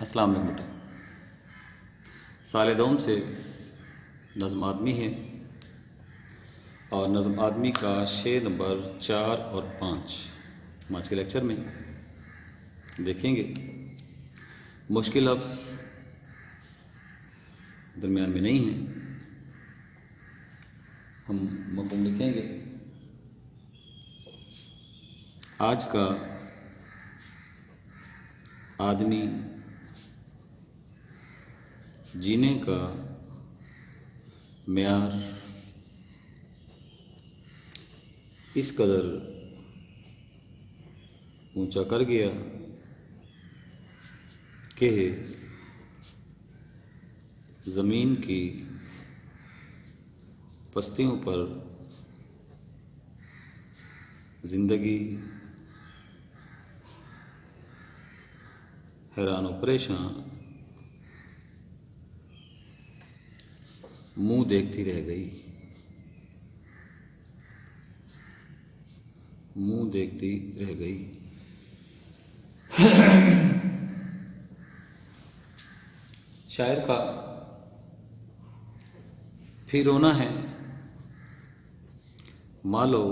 السلام علیکم بیٹا۔ سال دوم سے نظم آدمی ہے اور نظم آدمی کا شعر نمبر 4 اور 5 ہم آج کے لیکچر میں دیکھیں گے۔ مشکل لفظ درمیان میں نہیں ہیں، ہم مفہوم لکھیں گے۔ آج کا آدمی جینے کا معیار اس قدر اونچا کر گیا کہ زمین کی پستیوں پر زندگی حیران و پریشان منہ دیکھتی رہ گئی، منہ دیکھتی رہ گئی۔ شاعر کا پھر رونا ہے مالو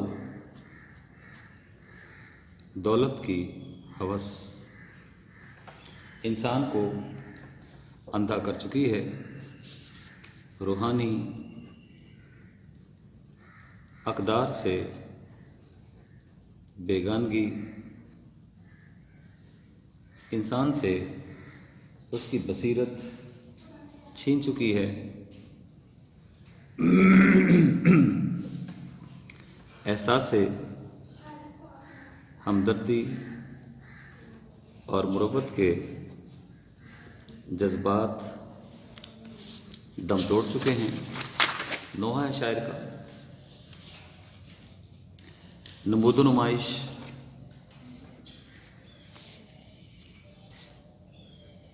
دولت کی ہوس انسان کو اندھا کر چکی ہے۔ روحانی اقدار سے بیگانگی انسان سے اس کی بصیرت چھین چکی ہے۔ احساس ہمدردی اور مروت کے جذبات دم توڑ چکے ہیں۔ نوحہ ہے شاعر کا، نمود و نمائش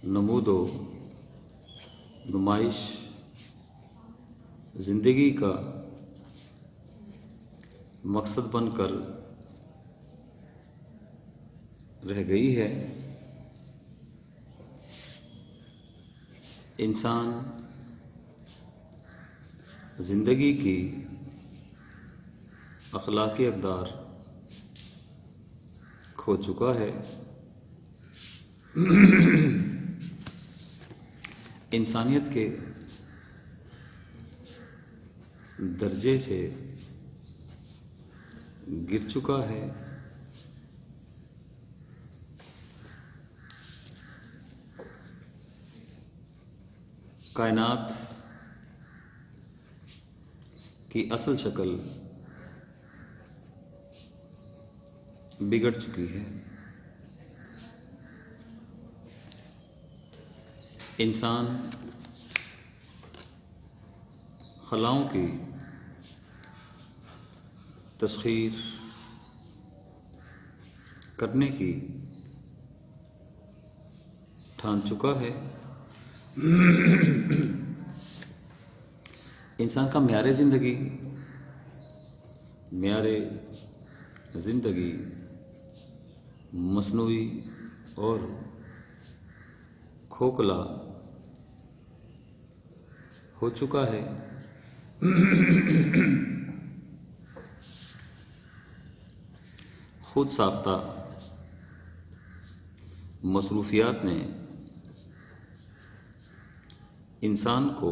نمود و نمائش زندگی کا مقصد بن کر رہ گئی ہے۔ انسان زندگی کی اخلاقی اقدار کھو چکا ہے۔ انسانیت کے درجے سے گر چکا ہے۔ کائنات کی اصل شکل بگڑ چکی ہے۔ انسان خلاؤں کی تسخیر کرنے کی ٹھان چکا ہے۔ انسان کا معیار زندگی مصنوعی اور کھوکھلا ہو چکا ہے۔ خود ساختہ مصروفیات نے انسان کو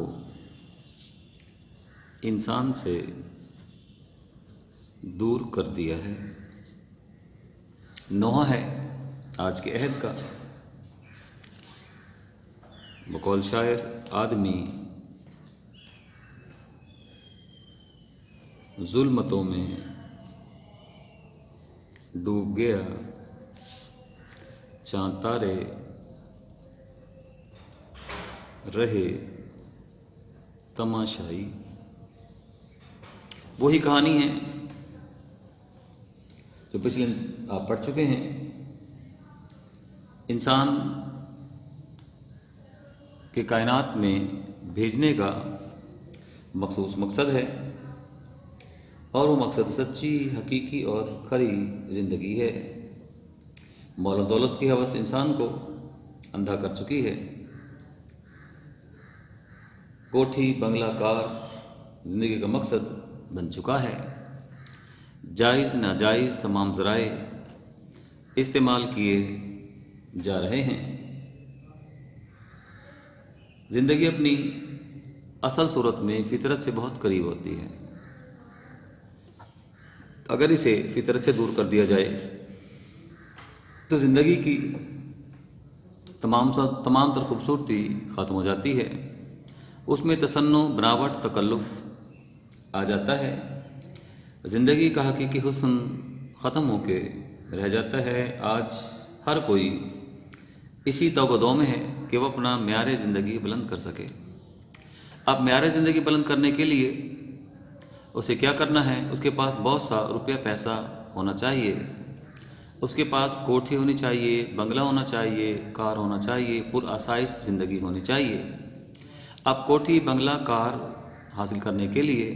انسان سے دور کر دیا ہے۔ نوحہ ہے آج کے عہد کا، بقول شاعر آدمی ظلمتوں میں ڈوب گیا، چاند تارے رہے تماشائی۔ وہی کہانی ہے جو پچھلے آپ پڑھ چکے ہیں۔ انسان کے کائنات میں بھیجنے کا مخصوص مقصد ہے، اور وہ مقصد سچی، حقیقی اور کھری زندگی ہے۔ مال و دولت کی ہوس انسان کو اندھا کر چکی ہے۔ کوٹھی بنگلہ کار زندگی کا مقصد بن چکا ہے۔ جائز ناجائز تمام ذرائع استعمال کیے جا رہے ہیں۔ زندگی اپنی اصل صورت میں فطرت سے بہت قریب ہوتی ہے۔ اگر اسے فطرت سے دور کر دیا جائے تو زندگی کی تمام تر خوبصورتی ختم ہو جاتی ہے۔ اس میں تصنع، بناوٹ، تکلف آ جاتا ہے۔ زندگی کا حقیقی حسن ختم ہو کے رہ جاتا ہے۔ آج ہر کوئی اسی توق و دو میں ہے کہ وہ اپنا معیار زندگی بلند کر سکے۔ اب معیار زندگی بلند کرنے کے لیے اسے کیا کرنا ہے؟ اس کے پاس بہت سا روپیہ پیسہ ہونا چاہیے، اس کے پاس کوٹھی ہونی چاہیے، بنگلہ ہونا چاہیے، کار ہونا چاہیے، پر آسائش زندگی ہونی چاہیے۔ اب کوٹھی، بنگلہ، کار حاصل کرنے کے لیے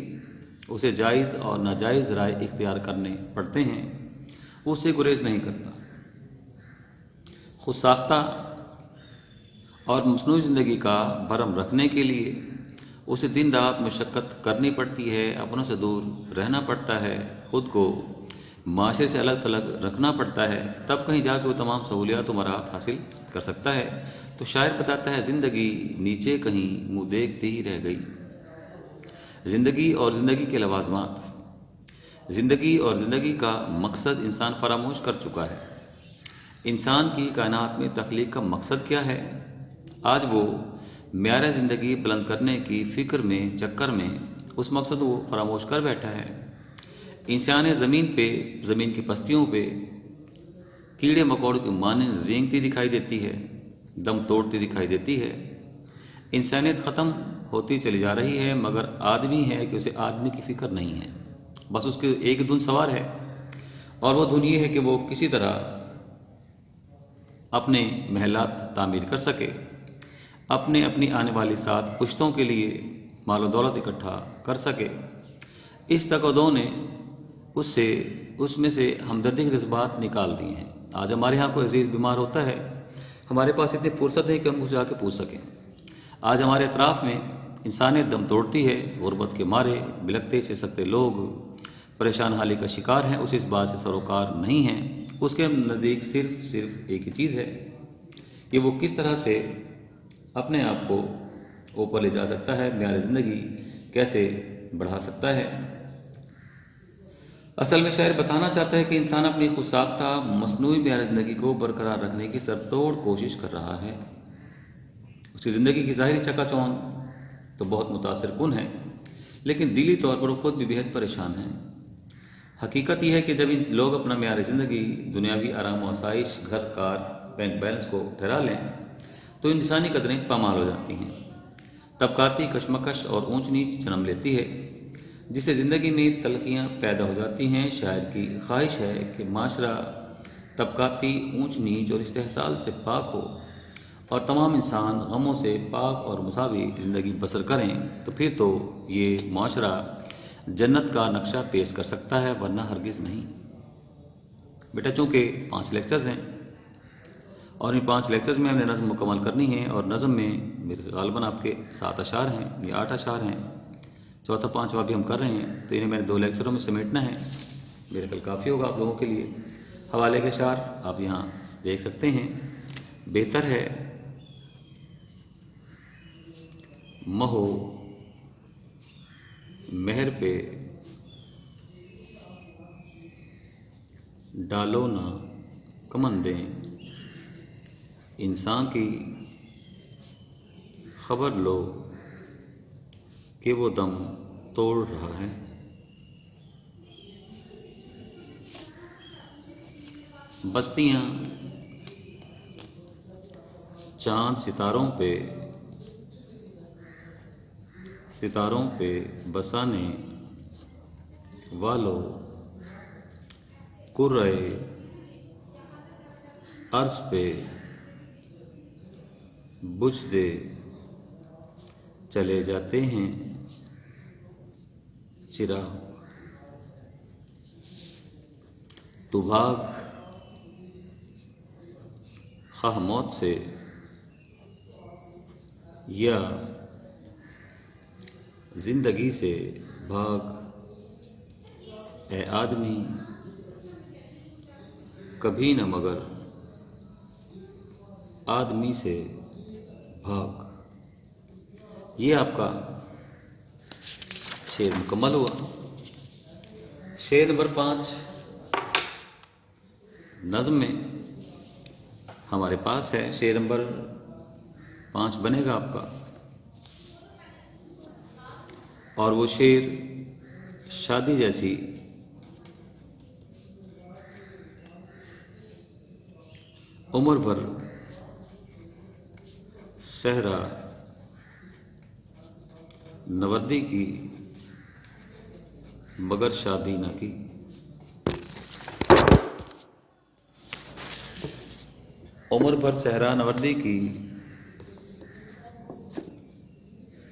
اسے جائز اور ناجائز ذرائع اختیار کرنے پڑتے ہیں۔ وہ اسے گریز نہیں کرتا۔ خود ساختہ اور مصنوعی زندگی کا بھرم رکھنے کے لیے اسے دن رات مشقت کرنی پڑتی ہے، اپنوں سے دور رہنا پڑتا ہے، خود کو معاشرے سے الگ تھلگ رکھنا پڑتا ہے، تب کہیں جا کے وہ تمام سہولیات و مراحت حاصل کر سکتا ہے۔ تو شاعر بتاتا ہے، زندگی نیچے کہیں منہ دیکھتے ہی رہ گئی۔ زندگی اور زندگی کے لوازمات، زندگی اور زندگی کا مقصد انسان فراموش کر چکا ہے۔ انسان کی کائنات میں تخلیق کا مقصد کیا ہے؟ آج وہ معیار زندگی بلند کرنے کی فکر میں، چکر میں اس مقصد کو فراموش کر بیٹھا ہے۔ انسان زمین پہ، زمین کی پستیوں پہ کیڑے مکوڑوں کی مانند رینگتی دکھائی دیتی ہے، دم توڑتی دکھائی دیتی ہے۔ انسانیت ختم ہوتی چلی جا رہی ہے، مگر آدمی ہے کہ اسے آدمی کی فکر نہیں ہے۔ بس اس کے ایک دھن سوار ہے، اور وہ دھن یہ ہے کہ وہ کسی طرح اپنے محلات تعمیر کر سکے، اپنی آنے والی 7 پشتوں کے لیے مال و دولت اکٹھا کر سکے۔ اس تقاضوں نے اس میں سے ہمدردی کے جذبات نکال دیے ہیں۔ آج ہمارے ہاں کوئی عزیز بیمار ہوتا ہے، ہمارے پاس اتنی فرصت نہیں کہ ہم اسے جا کے پوچھ سکیں۔ آج ہمارے اطراف میں انسانیت دم توڑتی ہے، غربت کے مارے بلکتے سسکتے لوگ پریشان حالی کا شکار ہیں، اس بات سے سروکار نہیں ہیں۔ اس کے نزدیک صرف ایک ہی چیز ہے کہ وہ کس طرح سے اپنے آپ کو اوپر لے جا سکتا ہے، معیار زندگی کیسے بڑھا سکتا ہے۔ اصل میں شاعر بتانا چاہتا ہے کہ انسان اپنی خود ساختہ مصنوعی معیار زندگی کو برقرار رکھنے کی سرتوڑ کوشش کر رہا ہے۔ اس کی زندگی کی ظاہری چکا چوند تو بہت متاثر کن ہے، لیکن دلی طور پر وہ خود بھی بہت پریشان ہے۔ حقیقت یہ ہے کہ جب لوگ اپنا معیار زندگی، دنیاوی آرام و آسائش، گھر، کار، بینک بیلنس کو ٹھہرا لیں تو انسانی قدریں پامال ہو جاتی ہیں۔ طبقاتی کشمکش اور اونچ نیچ جنم لیتی ہے، جس سے زندگی میں تلخیاں پیدا ہو جاتی ہیں۔ شاعر کی خواہش ہے کہ معاشرہ طبقاتی اونچ نیچ اور استحصال سے پاک ہو اور تمام انسان غموں سے پاک اور مساوی زندگی بسر کریں، تو پھر تو یہ معاشرہ جنت کا نقشہ پیش کر سکتا ہے، ورنہ ہرگز نہیں۔ بیٹا چونکہ 5 لیکچرز ہیں اور ان 5 لیکچرز میں ہم نے نظم مکمل کرنی ہے، اور نظم میں میرے غالباً آپ کے 7 اشعار ہیں یا 8 اشعار ہیں، چوتھا 5واں بھی ہم کر رہے ہیں، تو انہیں میں نے 2 لیکچروں میں سمیٹنا ہے۔ میرے خیال کافی ہوگا آپ لوگوں کے لیے۔ حوالے کے اشعار آپ یہاں دیکھ سکتے ہیں۔ بہتر ہے مہو مہر پہ ڈالو نہ کمندیں، انسان کی خبر لو کہ وہ دم توڑ رہا ہے۔ بستیاں چاند ستاروں پہ بسانے والو، کرۂ ارض پہ بجھتے چلے جاتے ہیں چراغ۔ تو بھاگ خواہ موت سے یا زندگی سے بھاگ اے آدمی کبھی نہ مگر آدمی سے بھاگ۔ یہ آپ کا شعر مکمل ہوا۔ شعر نمبر 5 نظم میں ہمارے پاس ہے۔ شعر نمبر 5 بنے گا آپ کا، اور وہ شعر شادی جیسی عمر بھر صحرا نوردی کی مگر شادی نہ کی۔ عمر بھر صحرا نوردی کی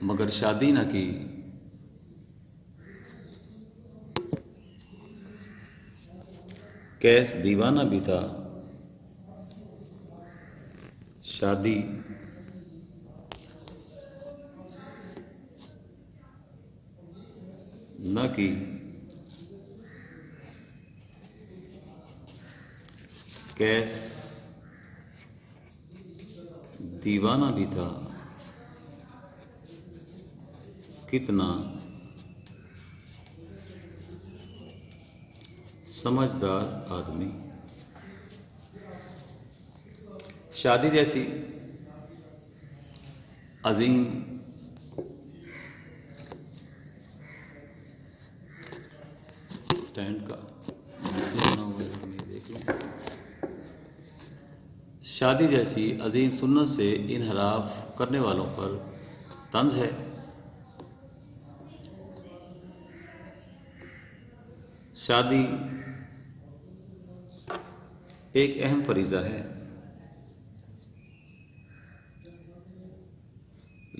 مگر شادی نہ کی، کیس دیوانہ بھی تھا شادی نہ کی، کیس دیوانہ بھی تھا کتنا سمجھدار آدمی۔ شادی جیسی عظیم اسٹینڈ کا بنا ہوا ہے، میں دیکھ لوں۔ شادی جیسی عظیم سنت سے انحراف کرنے والوں پر طنز ہے۔ شادی ایک اہم فریضہ ہے۔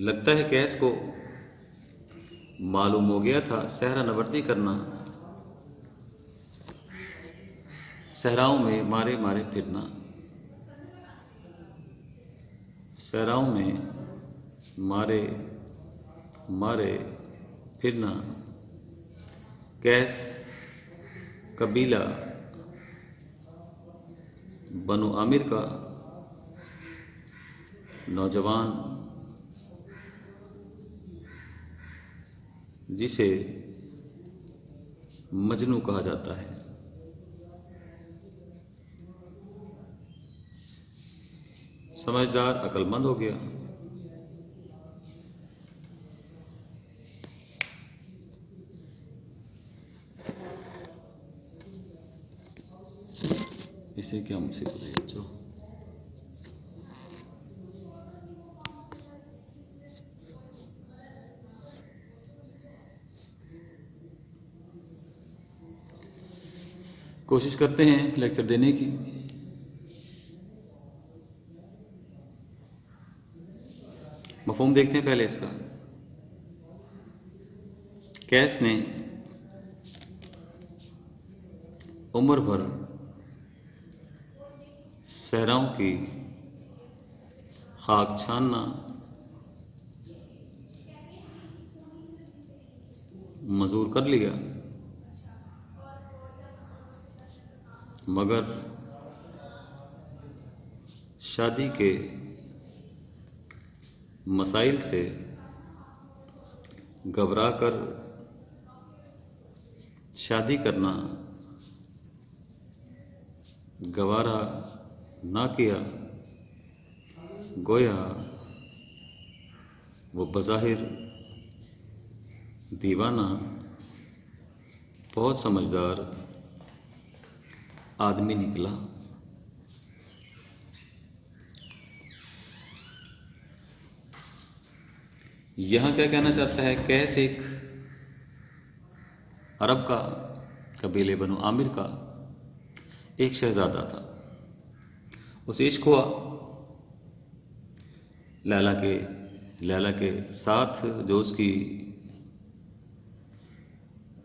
لگتا ہے کیس کو معلوم ہو گیا تھا صحرا نوردی کرنا، صحراؤں میں مارے مارے پھرنا، صحراؤں میں مارے مارے پھرنا، کیس قبیلہ بنو عامر کا نوجوان جسے مجنوں کہا جاتا ہے، سمجھدار عقل مند ہو گیا۔ اسے کیا مصیبت ہے بچوں؟ کوشش کرتے ہیں لیکچر دینے کی۔ مفہوم دیکھتے ہیں پہلے اس کا۔ کیس نے عمر بھر صحراؤں کی خاک چھاننا منظور کر لیا، مگر شادی کے مسائل سے گھبرا کر شادی کرنا گوارا نہ کیا۔ گویا وہ بظاہر دیوانہ بہت سمجھدار آدمی نکلا۔ یہاں کیا کہنا چاہتا ہے؟ کیس ایک عرب کا قبیلے بنو عامر کا ایک شہزادہ تھا۔ اسے عشق ہوا لیلا کے ساتھ جو اس کی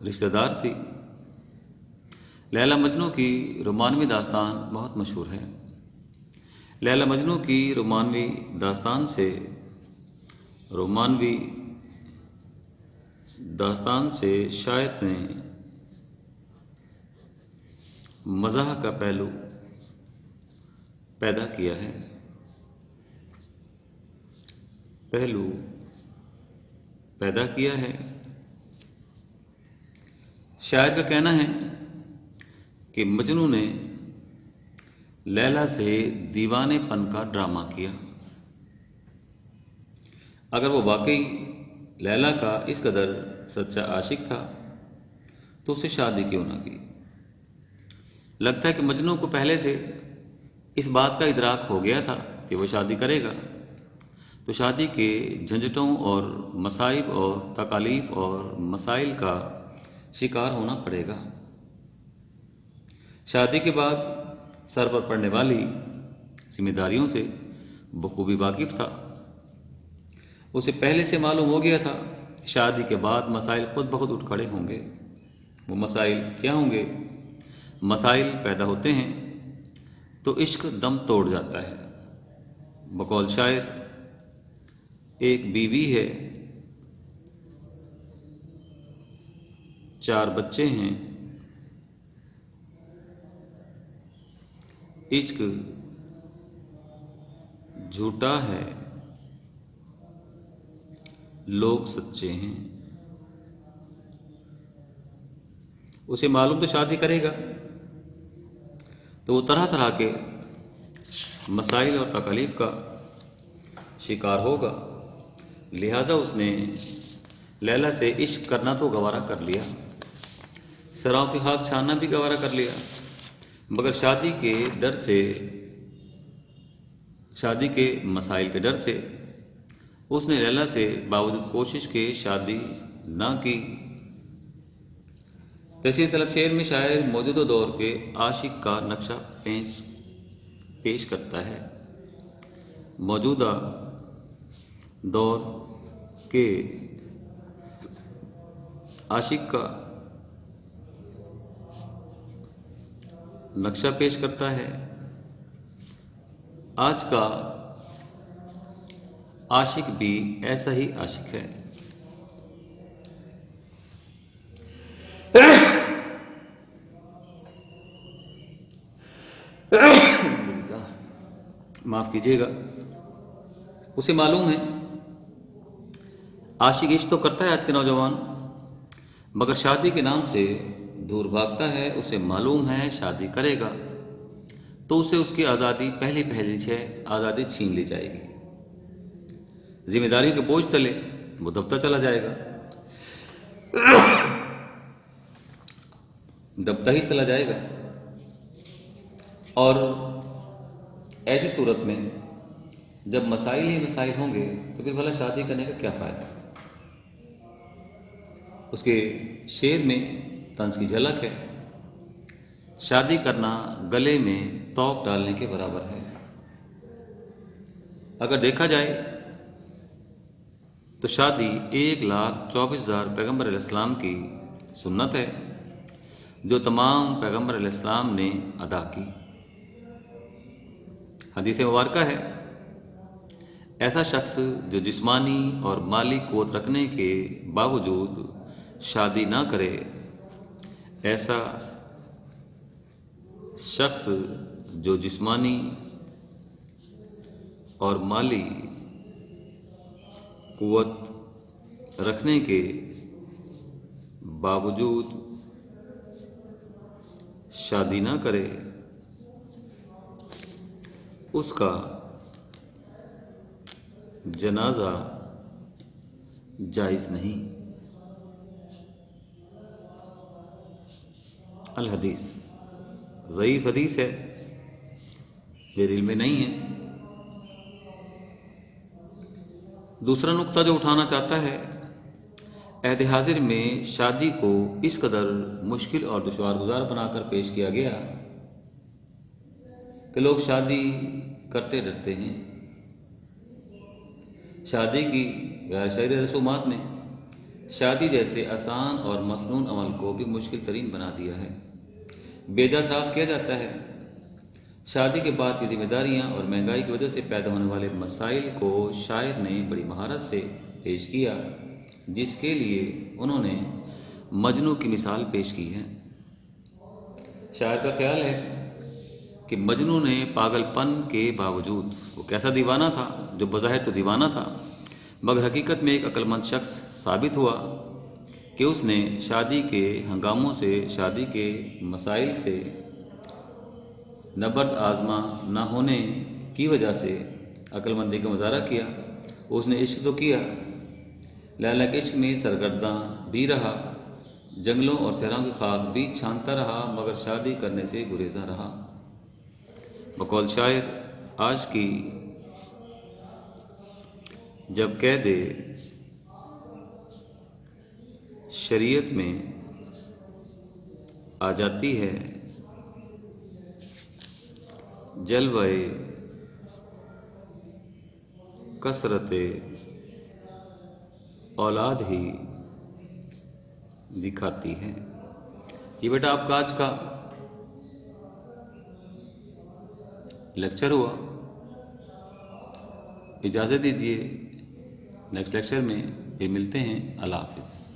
رشتہ دار تھی۔ لیلا مجنوں کی رومانوی داستان بہت مشہور ہے۔ لیلا مجنوں کی رومانوی داستان سے رومانوی داستان سے شاعر نے مزاح کا پہلو پیدا کیا ہے۔ شاعر کا کہنا ہے کہ مجنوں نے لیلا سے دیوانے پن کا ڈرامہ کیا۔ اگر وہ واقعی لیلا کا اس قدر سچا عاشق تھا تو اسے شادی کیوں نہ کی؟ لگتا ہے کہ مجنوں کو پہلے سے اس بات کا ادراک ہو گیا تھا کہ وہ شادی کرے گا تو شادی کے جھنجھٹوں اور مصائب اور تکالیف اور مسائل کا شکار ہونا پڑے گا۔ شادی کے بعد سر پر پڑنے والی ذمہ داریوں سے بخوبی واقف تھا۔ اسے پہلے سے معلوم ہو گیا تھا کہ شادی کے بعد مسائل خود بخود اٹھ کھڑے ہوں گے۔ وہ مسائل کیا ہوں گے؟ مسائل پیدا ہوتے ہیں تو عشق دم توڑ جاتا ہے۔ بقول شاعر، ایک بیوی ہے، 4 بچے ہیں، عشق جھوٹا ہے، لوگ سچے ہیں۔ اسے معلوم تو شادی کرے گا تو وہ طرح طرح کے مسائل اور تکالیف کا شکار ہوگا، لہٰذا اس نے لیلا سے عشق کرنا تو گوارا کر لیا، سراؤں کی خاک چھاننا بھی گوارا کر لیا، مگر شادی کے مسائل کے ڈر سے اس نے لیلا سے باوجود کوشش کے شادی نہ کی۔ تشریح طلب شعر میں شاعر موجودہ دور کے عاشق کا نقشہ پیش کرتا ہے۔ موجودہ دور کے عاشق کا نقشہ پیش کرتا ہے۔ آج کا عاشق بھی ایسا ہی عاشق ہے۔ معاف کیجیے گا۔ اسے معلوم ہے عاشق عشق تو کرتا ہے آج کے نوجوان، مگر شادی کے نام سے دور بھاگتا ہے۔ اسے معلوم ہے شادی کرے گا تو اسے اس کی آزادی پہلی آزادی چھین لی جائے گی، ذمہ داریوں کے بوجھ تلے وہ دبتا چلا جائے گا، دبتا ہی چلا جائے گا۔ اور ایسی صورت میں جب مسائل ہی مسائل ہوں گے تو پھر بھلا شادی کرنے کا کیا فائدہ؟ اس کے شعر میں طنز کی جھلک ہے۔ شادی کرنا گلے میں توق ڈالنے کے برابر ہے۔ اگر دیکھا جائے تو شادی 1,24,000 پیغمبر علیہ السلام کی سنت ہے جو تمام پیغمبر علیہ السلام نے ادا کی۔ حدیث مبارکہ ہے، ایسا شخص جو جسمانی اور مالی قوت رکھنے کے باوجود شادی نہ کرے، ایسا شخص جو جسمانی اور مالی قوت رکھنے کے باوجود شادی نہ کرے، اس کا جنازہ جائز نہیں۔ الحدیث ضعیف حدیث ہے، یہ دل میں نہیں ہے۔ دوسرا نقطہ جو اٹھانا چاہتا ہے، عہد حاضر میں شادی کو اس قدر مشکل اور دشوار گزار بنا کر پیش کیا گیا کہ لوگ شادی کرتے ڈرتے ہیں۔ شادی کی غیر شرعی رسومات نے شادی جیسے آسان اور مسنون عمل کو بھی مشکل ترین بنا دیا ہے۔ بیجا صاف کیا جاتا ہے شادی کے بعد کی ذمہ داریاں اور مہنگائی کی وجہ سے پیدا ہونے والے مسائل کو شاعر نے بڑی مہارت سے پیش کیا، جس کے لیے انہوں نے مجنوں کی مثال پیش کی ہے۔ شاعر کا خیال ہے کہ مجنوں نے پاگل پن کے باوجود، وہ کیسا دیوانہ تھا جو بظاہر تو دیوانہ تھا مگر حقیقت میں ایک عقلمند شخص ثابت ہوا کہ اس نے شادی کے ہنگاموں سے، شادی کے مسائل سے نبرد آزما نہ ہونے کی وجہ سے عقلمندی کا مظاہرہ کیا۔ اس نے عشق تو کیا، لیلا کے عشق میں سرگرداں بھی رہا، جنگلوں اور صحراؤں کی خاک بھی چھانتا رہا مگر شادی کرنے سے گریزاں رہا۔ بقول شاعر، آج کی جب قید شریعت میں آ جاتی ہے، جلوہ کثرت اولاد ہی دکھاتی ہے۔ یہ بیٹا آپ کا آج کا لیکچر ہوا، اجازت دیجیے، نیکسٹ لیکچر میں پھر ملتے ہیں۔ اللہ حافظ۔